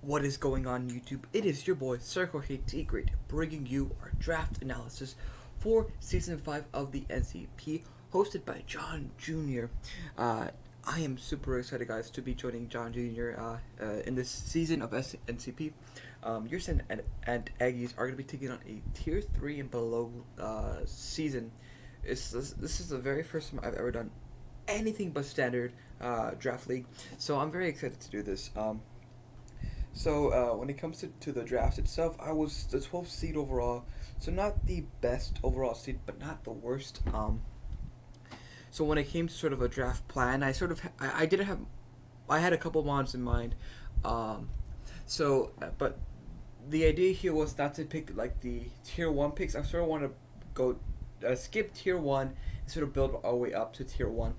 What is going on YouTube? It is your boy Sir Jorge Great bringing you our draft analysis for Season 5 of the NCP, hosted by John Jr. I am super excited, guys, to be joining John Jr. In this season of NCP. Your Sen and Aggies are going to be taking on a Tier 3 and below season. This is the very first time I've ever done anything but standard draft league, so I'm very excited to do this. When it comes to the draft itself, I was the 12th seed overall, so not the best overall seed, but not the worst. So when it came to sort of a draft plan, I didn't have, I had a couple mods in mind. But the idea here was not to pick like the tier 1 picks. I sort of want to go skip tier 1 and sort of build our way up to tier 1.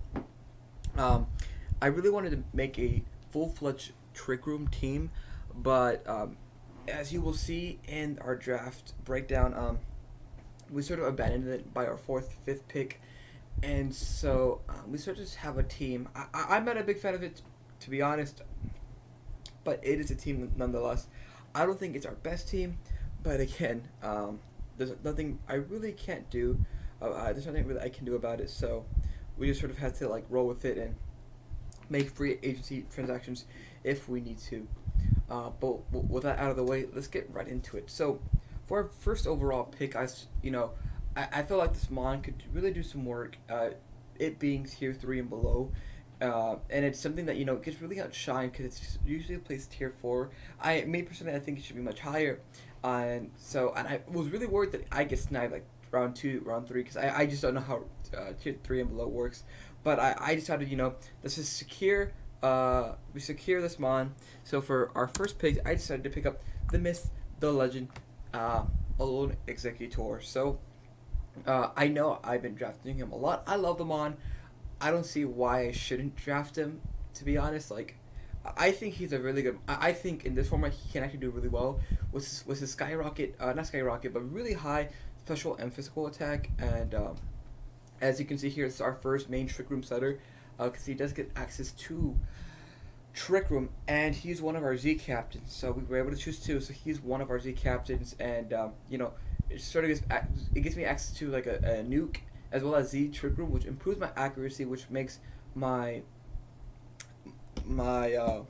I really wanted to make a full-fledged trick room team, but as you will see in our draft breakdown, we sort of abandoned it by our 4th, 5th pick, and so we sort of just have a team. I'm not a big fan of it, to be honest, but it is a team nonetheless. I don't think it's our best team, but again, there's nothing I really can't do. There's nothing really I can do about it, so we just sort of had to like roll with it and make free agency transactions if we need to. But with that out of the way, let's get right into it. So, for our first overall pick, I feel like this mon could really do some work. It being tier 3 and below, and it's something that gets really outshined because it's usually placed tier 4. I think it should be much higher, and I was really worried that I get sniped like round 2, round 3, because I just don't know how tier 3 and below works. But I decided let's just secure. We secure this mon. So for our first pick, I decided to pick up the myth, the legend, Alone Executor. So I know I've been drafting him a lot. I love the mon. I don't see why I shouldn't draft him, to be honest. Like, I think he's a really good. I think in this format he can actually do really well with his skyrocket, not skyrocket, but really high special and physical attack. And as you can see here, it's our first main trick room setter, because he does get access to Trick Room, and he's one of our Z captains. So we were able to choose 2. So he's one of our Z captains, and it sort of gives me access to like a nuke as well as Z Trick Room, which improves my accuracy, which makes my Draco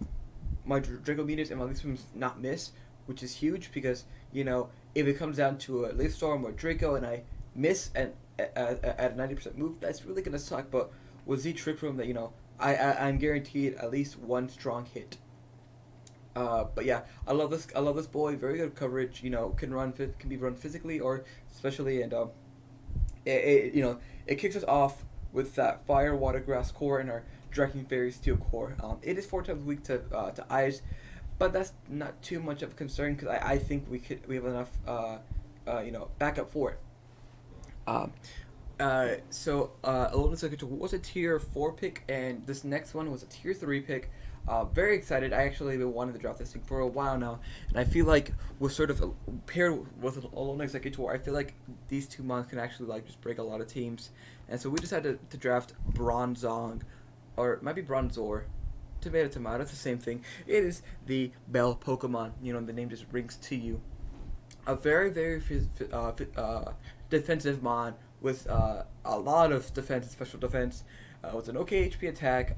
meters and my leaf swims not miss, which is huge because if it comes down to a leaf storm or Draco and I miss at a 90% move, that's really gonna suck. But with Z Trick Room, that I'm guaranteed at least one strong hit. But yeah, I love this boy. Very good coverage. Can be run physically or specially, and it kicks us off with that fire, water, grass core and our Draking Fairy Steel core. It is 4 times weak to ice, but that's not too much of a concern because I think we have enough backup for it. Alone Executor was a tier 4 pick, and this next one was a tier 3 pick. Very excited. I actually been wanting to draft this thing for a while now, and I feel like with sort of paired with Alone Executor, I feel like these 2 months can actually like just break a lot of teams. And so we decided to draft Bronzong, or it might be Bronzor. Tomato, it's the same thing. It is the Bell Pokemon. The name just rings to you. A very, very defensive mon with a lot of defense and special defense, with an okay HP attack.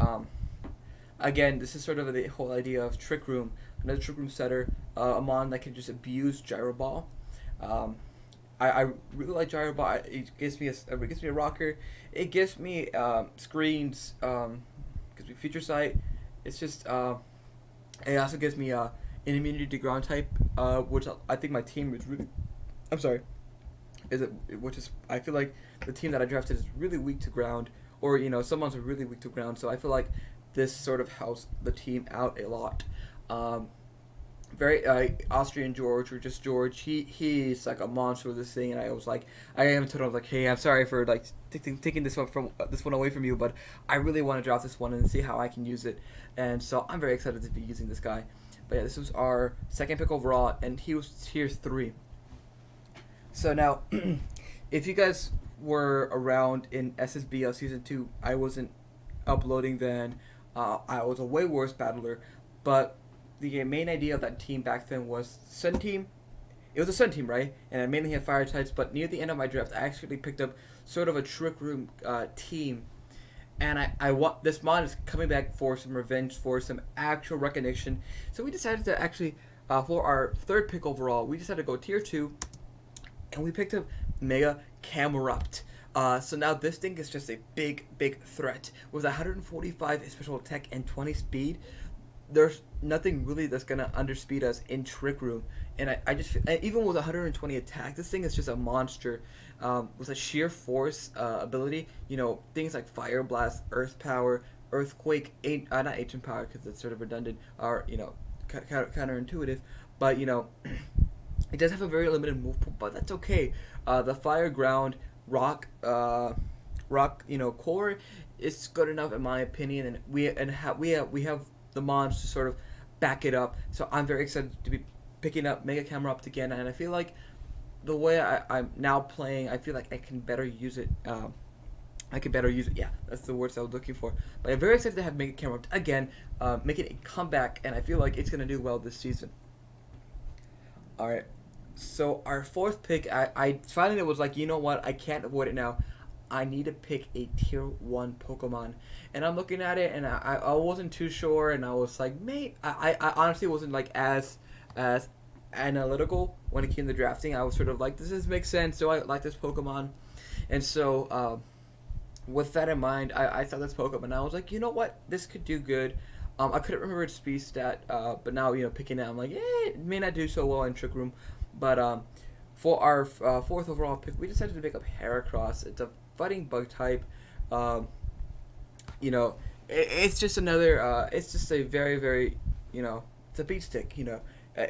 Again, this is sort of the whole idea of Trick Room, another Trick Room setter, a mon that can just abuse Gyro Ball. I really like Gyro Ball. It gives me a rocker. It gives me screens. Gives me feature sight. It's just it also gives me an immunity to ground type, which I think my team is really. I'm sorry. I feel like the team that I drafted is really weak to ground, or some ones are really weak to ground. So I feel like this sort of helps the team out a lot. Very Austrian George, or just George. He's like a monster with this thing, and I was like, I was like, hey, I'm sorry for like taking this one away from you, but I really want to draft this one and see how I can use it, and so I'm very excited to be using this guy. But yeah, this was our 2nd pick overall, and he was tier 3. So now, if you guys were around in SSBL Season 2, I wasn't uploading then. I was a way worse battler, but the main idea of that team back then was Sun Team. It was a Sun Team, right? And I mainly had fire types, but near the end of my draft, I actually picked up sort of a Trick Room team. And I want this mod is coming back for some revenge, for some actual recognition. So we decided to actually, for our third pick overall, we decided to go tier 2, and we picked up Mega Camerupt. So now this thing is just a big threat. With 145 special attack and 20 speed, there's nothing really that's gonna underspeed us in Trick Room. And I just even with 120 attack, this thing is just a monster. With a sheer force ability, things like Fire Blast, Earth Power, Earthquake, not Ancient Power because it's sort of redundant, are counterintuitive, but it does have a very limited move pool, but that's okay. The Fire, Ground, Rock, core is good enough in my opinion, and we have the mons to sort of back it up. So I'm very excited to be picking up Mega Camerupt again, and I feel like the way I'm now playing, I feel like I can better use it. Yeah, that's the words I was looking for. But I'm very excited to have Mega Camerupt again, making a comeback, and I feel like it's gonna do well this season. All right. So our fourth pick, I finally was like, you know what? I can't avoid it now. I need to pick a tier 1 Pokemon. And I'm looking at it, and I wasn't too sure, and I was like, mate, I honestly wasn't like as analytical when it came to drafting. I was sort of like, this makes sense. Do I like this Pokemon? And so with that in mind, I saw this Pokemon, and I was like, you know what? This could do good. I couldn't remember its speed stat, but now, picking it, I'm like, it may not do so well in Trick Room. But for our fourth overall pick, we decided to pick up Heracross. It's a fighting bug type. It's just another. It's just a very. It's a beat stick.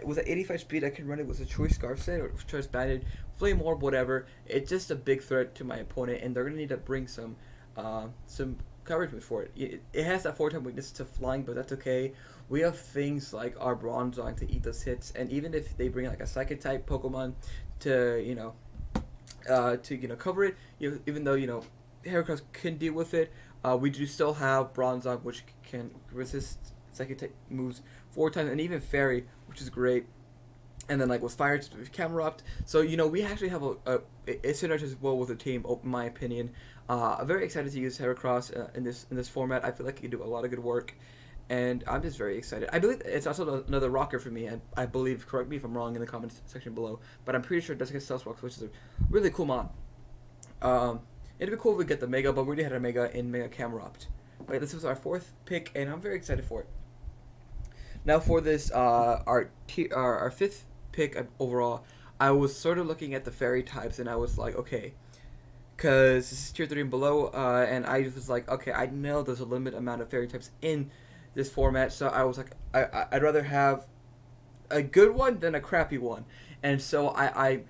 With an 85 speed, I can run it with a Choice Scarf Set or Choice Banded, Flame Orb, whatever. It's just a big threat to my opponent, and they're gonna need to bring some coverage for it. It has that 4-time weakness to flying, but that's okay. We have things like our Bronzong to eat those hits, and even if they bring like a Psychic type Pokemon to cover it, even though Heracross can deal with it, we do still have Bronzong, which can resist Psychic type moves 4 times, and even Fairy, which is great. And then like with Fire Camerupt, so we actually have it synergizes well with the team, in my opinion. I'm very excited to use Heracross in this format. I feel like it can do a lot of good work, and I'm just very excited. I believe it's also another rocker for me. I believe, correct me if I'm wrong in the comments section below, but I'm pretty sure it does get Stealth Rocks, which is a really cool mod. It'd be cool if we get the Mega, but we already had a Mega in Mega Camerupt. But this was our fourth pick, and I'm very excited for it. Now for this, our fifth pick overall, I was sort of looking at the fairy types, and I was like, okay, because this is tier 3 and below, and I was like, okay, I know there's a limited amount of fairy types in this format, so I was like, I'd rather have a good one than a crappy one, and so I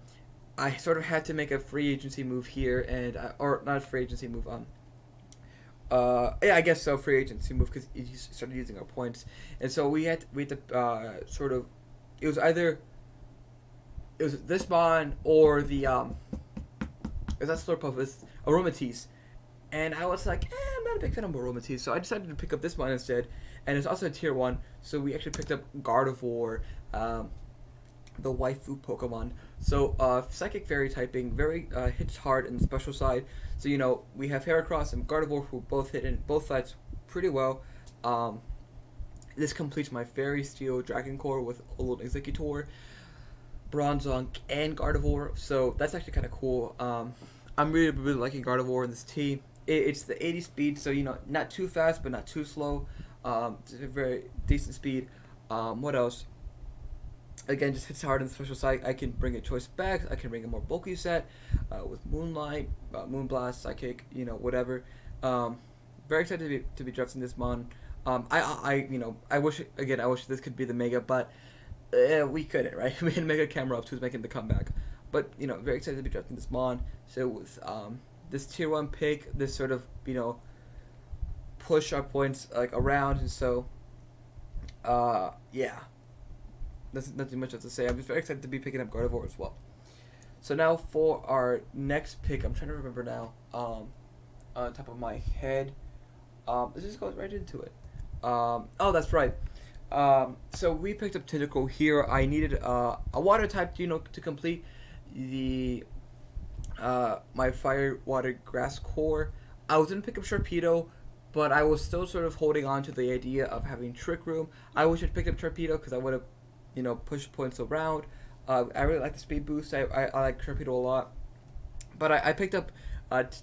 sort of had to make a free agency move here, and or not a free agency move, I guess so, free agency move, because he started using our points, and so we had to sort of, it was this bond or the it was that Slurpuff, it's Aromatisse, and I was like, I'm not a big fan of Aromatisse, so I decided to pick up this one instead, and it's also a tier 1, so we actually picked up Gardevoir, the waifu Pokemon. So Psychic Fairy typing, very hits hard in the special side. So we have Heracross and Gardevoir who both hit in both sides pretty well. This completes my Fairy Steel Dragon Core with a little Executor, Bronzong, and Gardevoir. So that's actually kind of cool. I'm really liking Gardevoir in this team. It's the 80 speed, so not too fast but not too slow. It's a very decent speed. What else? Again, just hits hard in the special side. I can bring a Choice Specs. I can bring a more bulky set with Moonlight, Moonblast, Psychic, whatever. Very excited to be drafting this mon. I wish this could be the Mega, but we couldn't, right? We had Mega Camerupt who's making the comeback. But very excited to be drafting this mon. So with this tier 1 pick, this sort of push our points like around, and so yeah. There's nothing much else to say. I'm just very excited to be picking up Gardevoir as well. So now for our next pick, I'm trying to remember now, on top of my head. Let's just go right into it. Oh, that's right. So we picked up Tentacle here. I needed a water type, to complete the my fire, water, grass core. I was gonna pick up Sharpedo, but I was still sort of holding on to the idea of having Trick Room. I wish I'd picked up Sharpedo because I would have, pushed points around. I really like the speed boost. I like Sharpedo a lot, but I picked up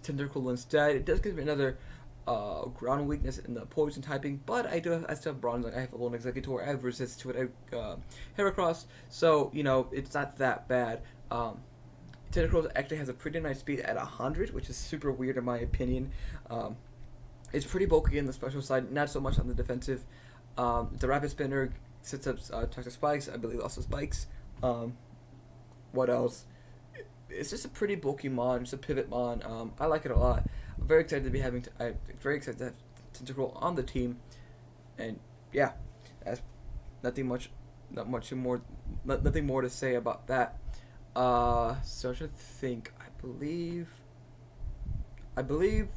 Tentacle instead. It does give me another ground weakness in the poison typing, but I still have bronze. Like I have a lone executor, I have resist to it, Heracross, so it's not that bad. Tentacles actually has a pretty nice speed at 100, which is super weird in my opinion. It's pretty bulky in the special side, not so much on the defensive. The rapid spinner sets up toxic spikes, I believe also spikes. What else? It's just a pretty bulky mod. It's a pivot mod. I like it a lot. I'm very excited to be having. I'm very excited to have Tentacle on the team, and yeah, that's nothing much, not much more, nothing more to say about that. So I should think. I believe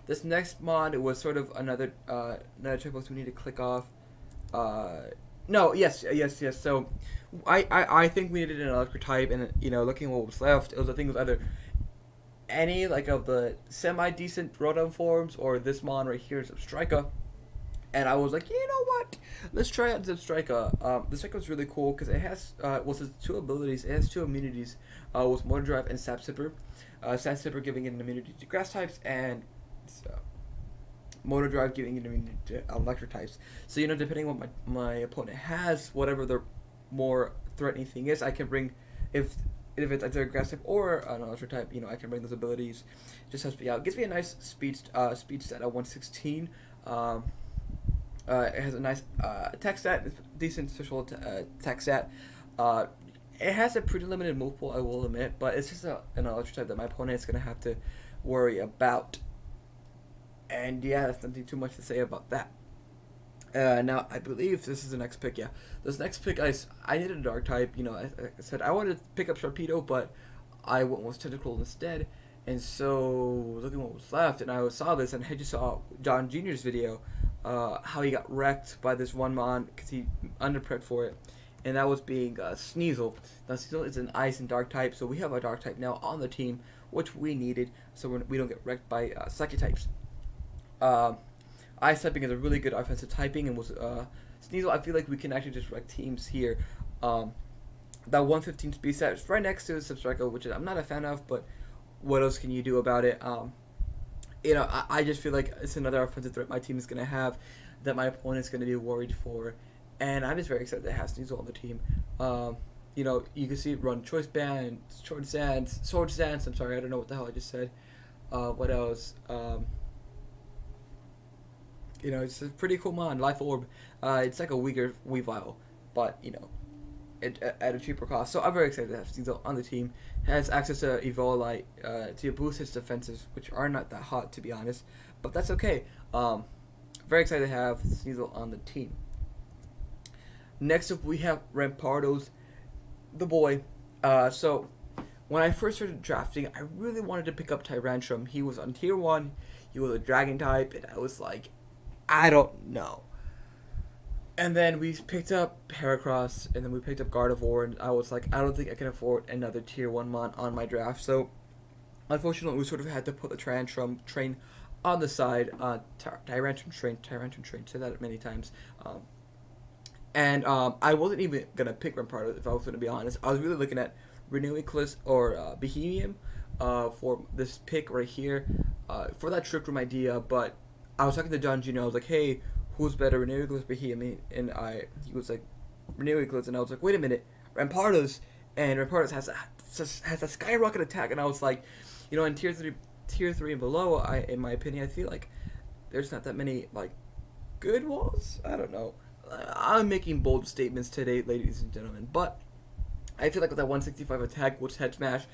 this next mod was sort of another checkbox we need to click off. No, yes. So, I think we needed an electric type, and looking at what was left, I think it was either any like of the semi decent Rotom forms or this mon right here, Substrika. And I was like, you know what? Let's try out Substrika. The Substrika was really cool because it has its two abilities. It has two immunities with Motor Drive and Sap Sipper. Sap Sipper giving it an immunity to grass types, and Motor Drive giving it immunity to electric types. So depending on what my opponent has, whatever the more threatening thing is, I can bring if it's either a grass type or an electric type. I can bring those abilities. Just helps me out. It gives me a nice speed stat at 116. It has a nice attack stat, decent special attack stat. It has a pretty limited move pool, I will admit, but it's just an electric type that my opponent is going to have to worry about. And yeah, that's nothing too much to say about that. Now, I believe this is the next pick, yeah. This next pick, I needed a dark type. I said I wanted to pick up Sharpedo, but I went with Tentacle instead. And so, looking what was left, and I saw this, and I just saw John Jr.'s video, how he got wrecked by this one mon because he underprepped for it. And that was being Sneasel. Now, Sneasel is an ice and dark type, so we have a dark type now on the team, which we needed, so we don't get wrecked by psychic types. Ice typing is a really good offensive typing, and was Sneasel. I feel like we can actually just wreck teams here. That 115 speed stat is right next to Substrika, which I'm not a fan of, but what else can you do about it? I just feel like it's another offensive threat my team is going to have that my opponent's going to be worried for, and I'm just very excited to have Sneasel on the team. You can see it run Choice Band, Sword Stance. I'm sorry, I don't know what the hell I just said. What else? It's a pretty cool mod, Life Orb. It's like a weaker Weavile, but at a cheaper cost. So I'm very excited to have Sneasel on the team. It has access to Evolite to boost its defenses, which are not that hot to be honest, but that's okay. Very excited to have Sneasel on the team. Next up, we have Rampardos, the boy. So when I first started drafting, I really wanted to pick up Tyrantrum. He was on tier 1. He was a dragon type, and I was like, I don't know. And then we picked up Heracross, and then we picked up Gardevoir, and I was like, I don't think I can afford another tier 1 mon on my draft. So, unfortunately, we sort of had to put the Tyrantrum train on the side. Tyrantrum train, said that many times. I wasn't even going to pick Rampardo, if I was going to be honest. I was really looking at Renew Eclipse or Bohemian for this pick right here, for that Trick Room idea, but I was talking to John Jr. I was like, hey, who's better, Renew Eclipse, Bohemian? And he was like, Renew Eclipse, and I was like, wait a minute, Rampardos, and Rampardos has a skyrocket attack, and I was like, in tier 3 and below, in my opinion, I feel like there's not that many like good walls. I don't know. I'm making bold statements today, ladies and gentlemen, but I feel like with that 165 attack, which head smash,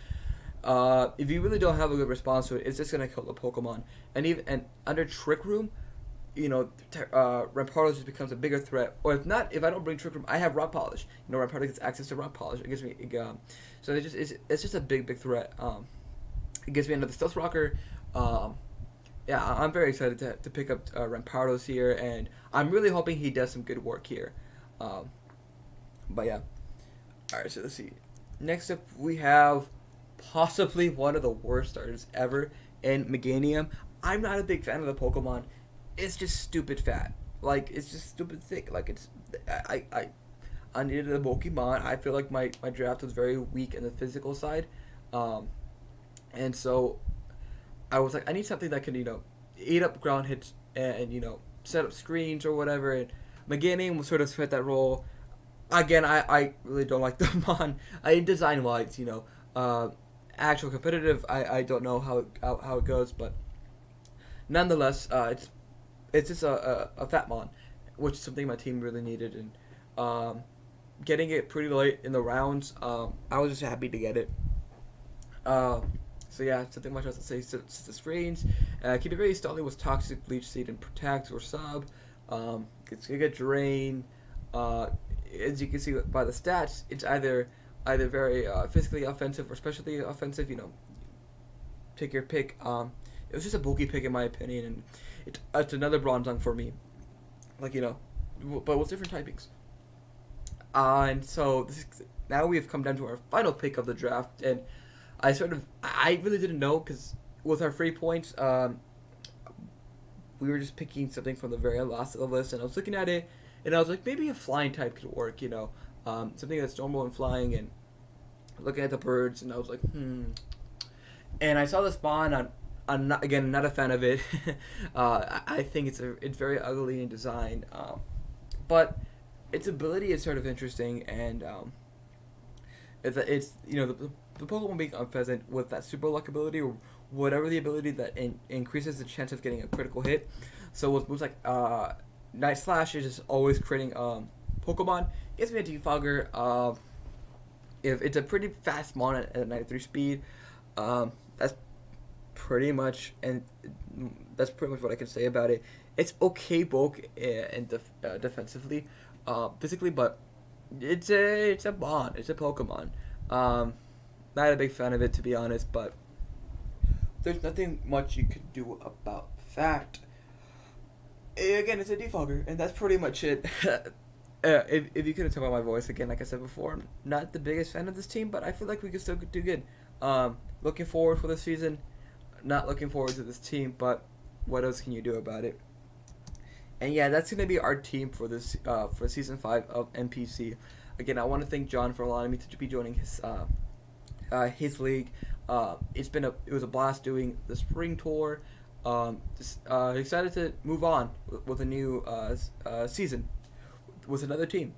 if you really don't have a good response to it, it's just gonna kill the Pokemon. And under Trick Room, Rampardos just becomes a bigger threat. Or if I don't bring Trick Room, I have Rock Polish. Rampardos gets access to Rock Polish. It gives me, so it's just a big threat. It gives me another Stealth Rocker. I'm very excited to pick up Rampardos here, and I'm really hoping he does some good work here. Um, but yeah. Alright, so let's see. Next up, we have possibly one of the worst starters ever in Meganium. I'm not a big fan of the Pokemon. It's just stupid fat. Like, it's just stupid thick. Like, it's. I needed a Pokemon. I feel like my draft was very weak in the physical side. Um, and so I was like, I need something that can, eat up ground hits and set up screens or whatever. And Meganium will sort of fit that role. Again, I really don't like the Mon. Design wise, actual competitive, I don't know how it goes, but nonetheless, it's just a fat Mon, which is something my team really needed, and getting it pretty late in the rounds, I was just happy to get it. So yeah, something much else to say. It's the screens. Keep it very stealthy with Toxic, Bleach Seed, and Protect or Sub. It's gonna get Drain. As you can see by the stats, it's either very physically offensive or specially offensive. Take your pick. It was just a bulky pick in my opinion, and it's another Bronzong for me. Like but with different typings. And so now we have come down to our final pick of the draft, and I really didn't know because with our free points, we were just picking something from the very last of the list, and I was looking at it. And I was like, maybe a flying type could work, something that's normal in flying, and looking at the birds, and I was like, And I saw the spawn. I'm not a fan of it. I think it's very ugly in design, but its ability is sort of interesting, and it's the Pokemon being unpheasant with that super luck ability or whatever the ability that increases the chance of getting a critical hit. So with moves like Night Slash is just always creating Pokemon. Gives me a Defogger. If it's a pretty fast mon at 93 speed, that's pretty much what I can say about it. It's okay bulk and defensively, physically, but it's a mon. It's a Pokemon. Not a big fan of it, to be honest, but there's nothing much you could do about that. Again, it's a defogger, and that's pretty much it. If you couldn't tell by my voice, again, like I said before, I'm not the biggest fan of this team, but I feel like we can still do good. Looking forward for this season. Not looking forward to this team, but what else can you do about it? And yeah, that's gonna be our team for this for season 5 of NPC. Again, I want to thank John for allowing me to be joining his league. It was a blast doing the spring tour. Excited to move on with a new season with another team.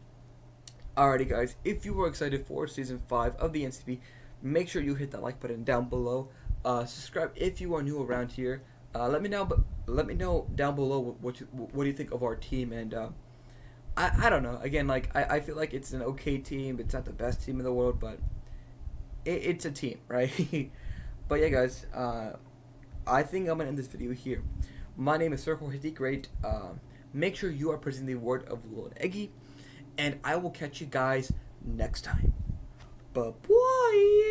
Alrighty, guys, if you were excited for season 5 of the NCP, make sure you hit that like button down below. Subscribe if you are new around here. Let me know down below what do you think of our team, and I don't know. Again, I feel like it's an okay team. It's not the best team in the world, but it's a team, right? But yeah, guys. I think I'm going to end this video here. My name is Sir Jorge the Great. Make sure you are presenting the word of Lord Eggy, and I will catch you guys next time. Bye-bye.